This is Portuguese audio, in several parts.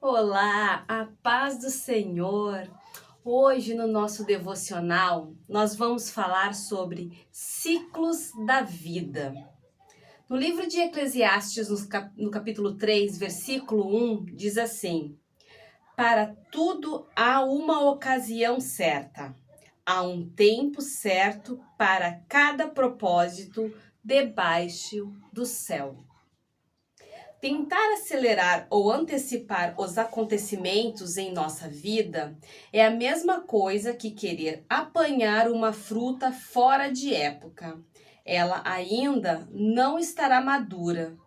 Olá, a paz do Senhor. Hoje no nosso devocional nós vamos falar sobre ciclos da vida. No livro de Eclesiastes, no capítulo 3, versículo 1, diz assim: Para tudo há uma ocasião certa, há um tempo certo para cada propósito debaixo do céu. Tentar acelerar ou antecipar os acontecimentos em nossa vida é a mesma coisa que querer apanhar uma fruta fora de época. Ela ainda não estará madura.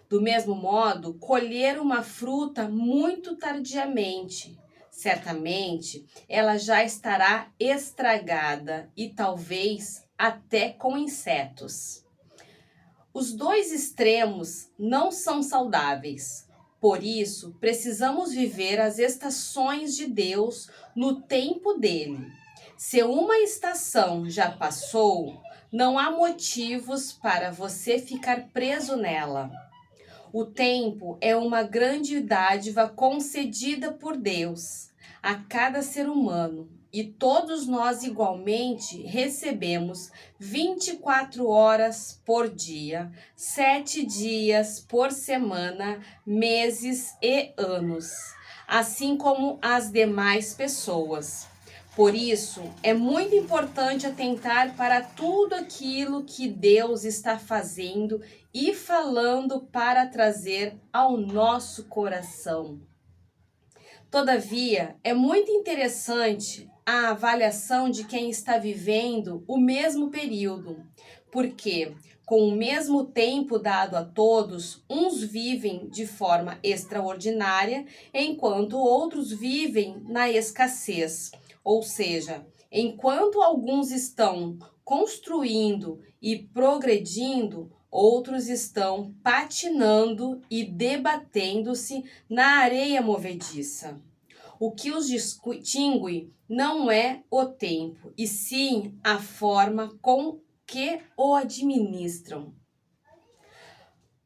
Do mesmo modo, colher uma fruta muito tardiamente. Certamente, ela já estará estragada e talvez até com insetos. Os dois extremos não são saudáveis. Por isso, precisamos viver as estações de Deus no tempo dele. Se uma estação já passou, não há motivos para você ficar preso nela. O tempo é uma grande dádiva concedida por Deus a cada ser humano. E todos nós igualmente recebemos 24 horas por dia, 7 dias por semana, meses e anos, assim como as demais pessoas. Por isso, é muito importante atentar para tudo aquilo que Deus está fazendo e falando para trazer ao nosso coração. Todavia, é muito interessante a avaliação de quem está vivendo o mesmo período, porque, com o mesmo tempo dado a todos, uns vivem de forma extraordinária, enquanto outros vivem na escassez. Ou seja, enquanto alguns estão construindo e progredindo, outros estão patinando e debatendo-se na areia movediça. O que os distingue não é o tempo, e sim a forma com que o administram.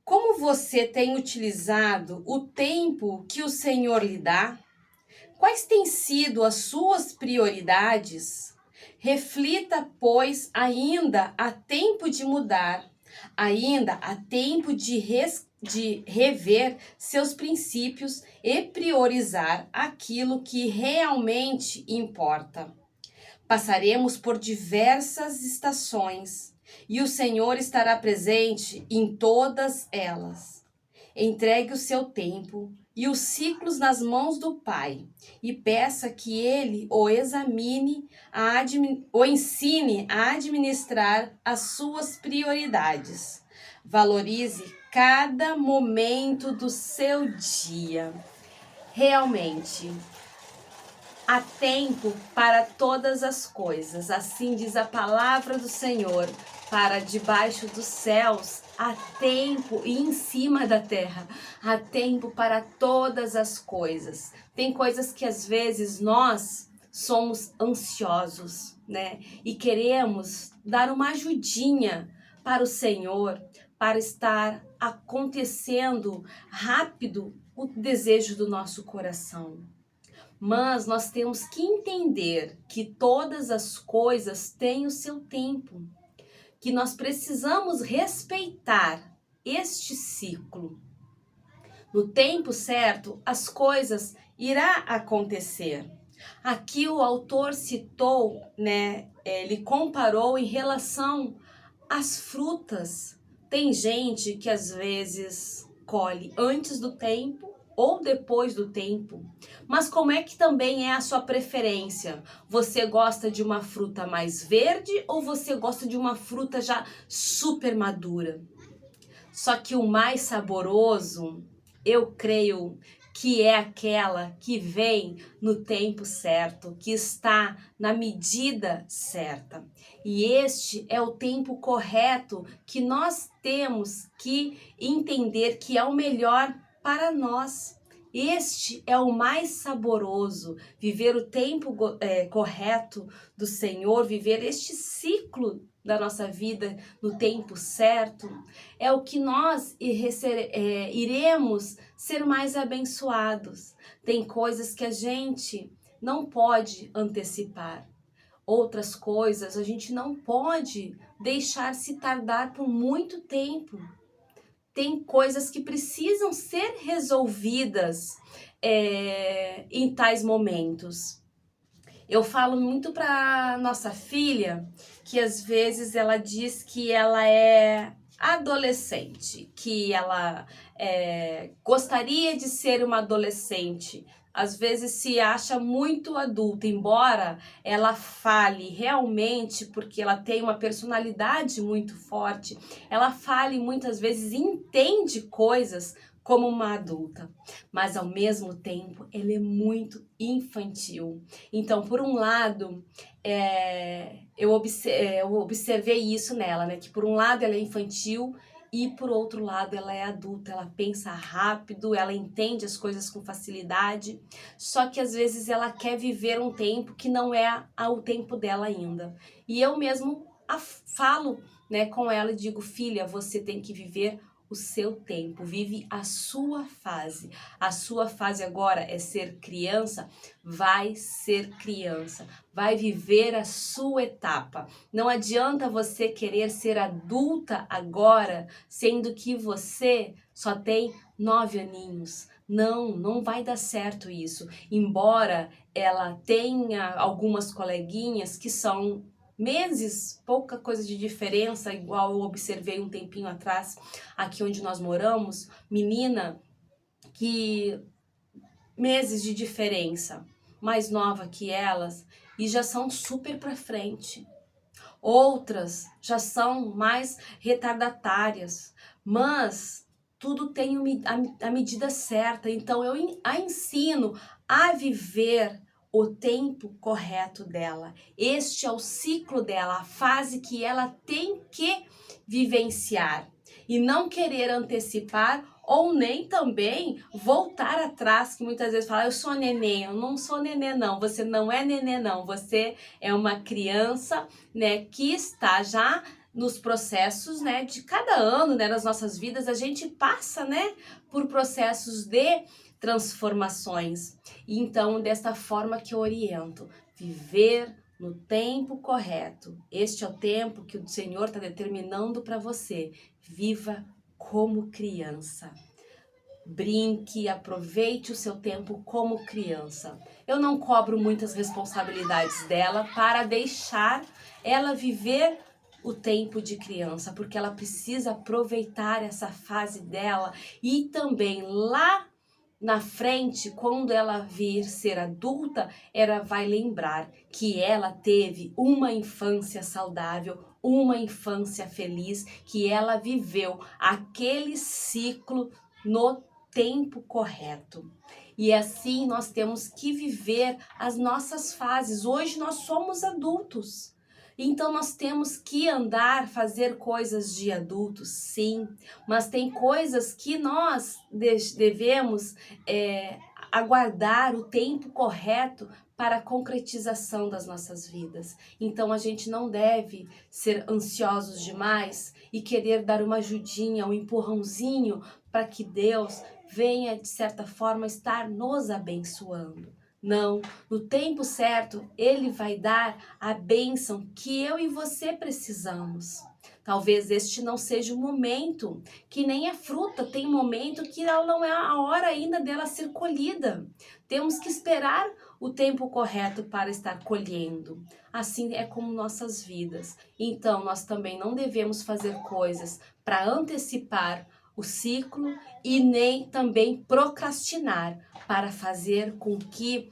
Como você tem utilizado o tempo que o Senhor lhe dá? Quais têm sido as suas prioridades? Reflita, pois ainda há tempo de mudar, ainda há tempo de rever seus princípios e priorizar aquilo que realmente importa. Passaremos por diversas estações e o Senhor estará presente em todas elas. Entregue o seu tempo e os ciclos nas mãos do Pai e peça que Ele o ensine a administrar as suas prioridades. Valorize cada momento do seu dia. Realmente, há tempo para todas as coisas, assim diz a palavra do Senhor. Para debaixo dos céus há tempo e em cima da terra há tempo para todas as coisas. Tem coisas que às vezes nós somos ansiosos, né? E queremos dar uma ajudinha para o Senhor, para estar acontecendo rápido o desejo do nosso coração. Mas nós temos que entender que todas as coisas têm o seu tempo, que nós precisamos respeitar este ciclo. No tempo certo, as coisas irá acontecer. Aqui o autor citou, ele comparou em relação às frutas. Tem gente que às vezes colhe antes do tempo ou depois do tempo. Mas como é que também é a sua preferência? Você gosta de uma fruta mais verde ou você gosta de uma fruta já super madura? Só que o mais saboroso, eu creio que é aquela que vem no tempo certo, que está na medida certa. E este é o tempo correto que nós temos que entender que é o melhor para nós. Este é o mais saboroso, viver o tempo correto do Senhor, viver este ciclo da nossa vida no tempo certo, é o que nós iremos ser mais abençoados. Tem coisas que a gente não pode antecipar. Outras coisas a gente não pode deixar se tardar por muito tempo. Tem coisas que precisam ser resolvidas em tais momentos. Eu falo muito para nossa filha que às vezes ela diz que ela é adolescente, que ela gostaria de ser uma adolescente. Às vezes se acha muito adulta, embora ela fale realmente, porque ela tem uma personalidade muito forte, ela fale muitas vezes, entende coisas como uma adulta, mas ao mesmo tempo ela é muito infantil. Então, por um lado, eu observei isso nela, né? Que por um lado ela é infantil e por outro lado ela é adulta, ela pensa rápido, ela entende as coisas com facilidade, só que às vezes ela quer viver um tempo que não é o tempo dela ainda. E eu mesmo falo, né, com ela e digo: filha, você tem que viver o seu tempo, vive a sua fase. A sua fase agora é ser criança, vai ser criança, vai viver a sua etapa. Não adianta você querer ser adulta agora, sendo que você só tem 9 aninhos. Não vai dar certo isso. Embora ela tenha algumas coleguinhas que são meses, pouca coisa de diferença, igual eu observei um tempinho atrás, aqui onde nós moramos, menina que meses de diferença, mais nova que elas, e já são super pra frente. Outras já são mais retardatárias, mas tudo tem a medida certa, então eu a ensino a viver o tempo correto dela. Este é o ciclo dela, a fase que ela tem que vivenciar e não querer antecipar ou nem também voltar atrás, que muitas vezes fala: eu sou neném. Eu não sou neném não, você não é neném não, você é uma criança, né, que está já nos processos, né, de cada ano, né, nas nossas vidas a gente passa, né, por processos de transformações. E então, desta forma que eu oriento, viver no tempo correto. Este é o tempo que o Senhor está determinando para você. Viva como criança. Brinque, aproveite o seu tempo como criança. Eu não cobro muitas responsabilidades dela para deixar ela viver o tempo de criança, porque ela precisa aproveitar essa fase dela e também lá na frente, quando ela vir ser adulta, ela vai lembrar que ela teve uma infância saudável, uma infância feliz, que ela viveu aquele ciclo no tempo correto. E assim nós temos que viver as nossas fases. Hoje nós somos adultos. Então nós temos que andar, fazer coisas de adultos, sim, mas tem coisas que nós devemos aguardar o tempo correto para a concretização das nossas vidas. Então a gente não deve ser ansiosos demais e querer dar uma ajudinha, um empurrãozinho para que Deus venha, de certa forma, estar nos abençoando. Não, no tempo certo, Ele vai dar a bênção que eu e você precisamos. Talvez este não seja o momento, que nem a fruta tem momento que ela não é a hora ainda dela ser colhida. Temos que esperar o tempo correto para estar colhendo. Assim é como nossas vidas. Então, nós também não devemos fazer coisas para antecipar o ciclo e nem também procrastinar para fazer com que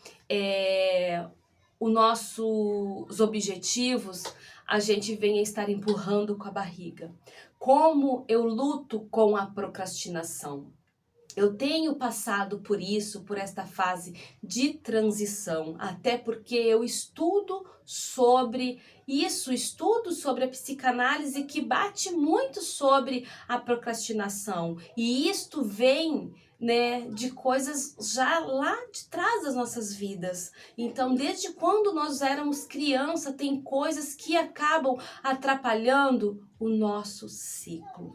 os nossos objetivos a gente venha estar empurrando com a barriga. Como eu luto com a procrastinação? Eu tenho passado por isso, por esta fase de transição, até porque eu estudo sobre isso, estudo sobre a psicanálise que bate muito sobre a procrastinação. E isto vem né, de coisas já lá de trás das nossas vidas. Então, desde quando nós éramos criança, tem coisas que acabam atrapalhando o nosso ciclo.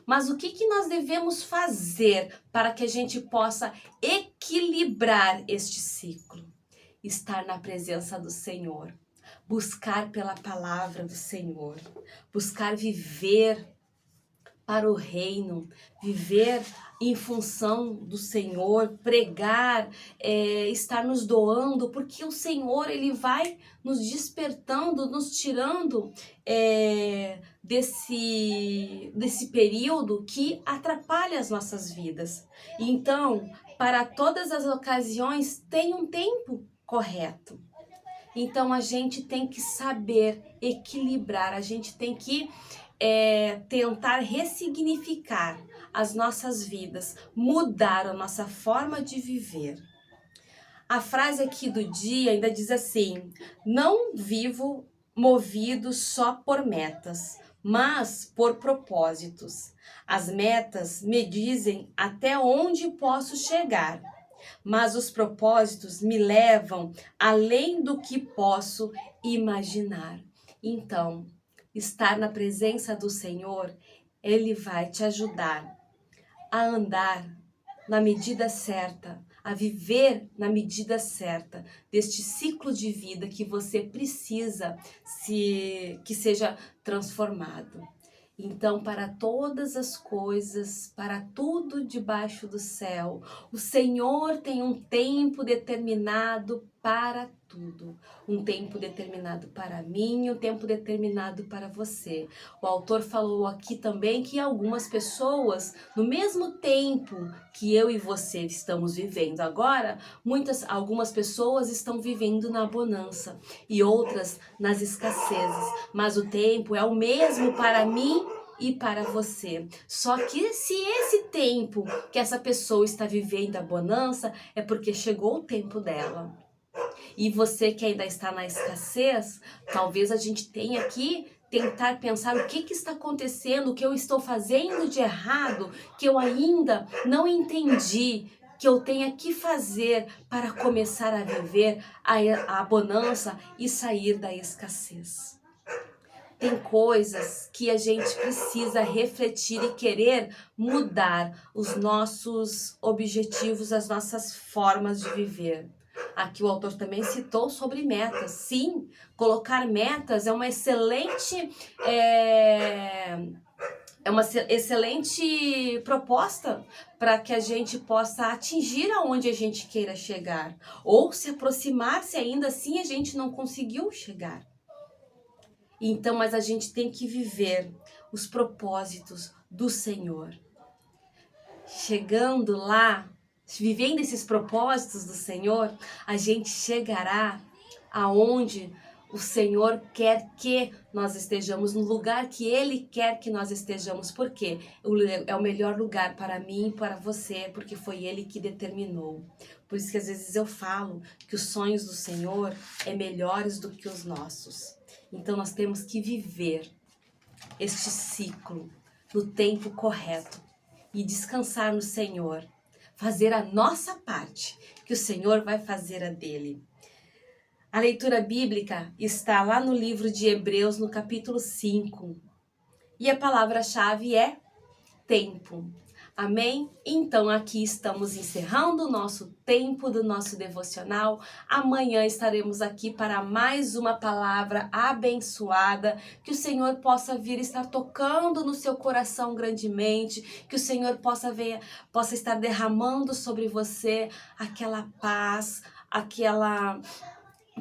Mas o que nós devemos fazer para que a gente possa equilibrar este ciclo? Estar na presença do Senhor, buscar pela palavra do Senhor, buscar viver para o reino, viver em função do Senhor, pregar, estar nos doando, porque o Senhor, Ele vai nos despertando, nos tirando desse período que atrapalha as nossas vidas. Então, para todas as ocasiões, tem um tempo correto. Então, a gente tem que saber equilibrar, a gente tem que tentar ressignificar as nossas vidas, mudar a nossa forma de viver. A frase aqui do dia ainda diz assim: não vivo movido só por metas, mas por propósitos. As metas me dizem até onde posso chegar, mas os propósitos me levam além do que posso imaginar. Então, estar na presença do Senhor, Ele vai te ajudar a andar na medida certa, a viver na medida certa deste ciclo de vida que você precisa que seja transformado. Então, para todas as coisas, para tudo debaixo do céu, o Senhor tem um tempo determinado para tudo. Um tempo determinado para mim, um tempo determinado para você. O autor falou aqui também que algumas pessoas, no mesmo tempo que eu e você estamos vivendo agora, algumas pessoas estão vivendo na bonança e outras nas escassezes. Mas o tempo é o mesmo para mim e para você. Só que se esse tempo que essa pessoa está vivendo a bonança, é porque chegou o tempo dela. E você que ainda está na escassez, talvez a gente tenha que tentar pensar o que está acontecendo, o que eu estou fazendo de errado, que eu ainda não entendi, que eu tenha que fazer para começar a viver a bonança e sair da escassez. Tem coisas que a gente precisa refletir e querer mudar os nossos objetivos, as nossas formas de viver. Aqui o autor também citou sobre metas. Sim, colocar metas é uma excelente proposta para que a gente possa atingir aonde a gente queira chegar, ou se aproximar se ainda assim a gente não conseguiu chegar. Então, mas a gente tem que viver os propósitos do Senhor. Chegando lá, vivendo esses propósitos do Senhor, a gente chegará aonde o Senhor quer que nós estejamos, no lugar que Ele quer que nós estejamos. Por quê? É o melhor lugar para mim e para você, porque foi Ele que determinou. Por isso que às vezes eu falo que os sonhos do Senhor é melhores do que os nossos. Então nós temos que viver este ciclo no tempo correto e descansar no Senhor, fazer a nossa parte, que o Senhor vai fazer a dele. A leitura bíblica está lá no livro de Hebreus, no capítulo 5. E a palavra-chave é tempo. Amém? Então aqui estamos encerrando o nosso tempo do nosso devocional. Amanhã estaremos aqui para mais uma palavra abençoada, que o Senhor possa vir estar tocando no seu coração grandemente, que o Senhor possa estar derramando sobre você aquela paz, aquela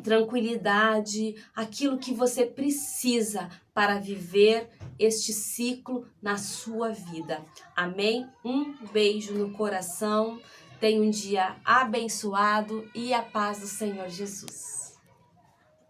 tranquilidade, aquilo que você precisa para viver este ciclo na sua vida. Amém? Um beijo no coração. Tenha um dia abençoado e a paz do Senhor Jesus.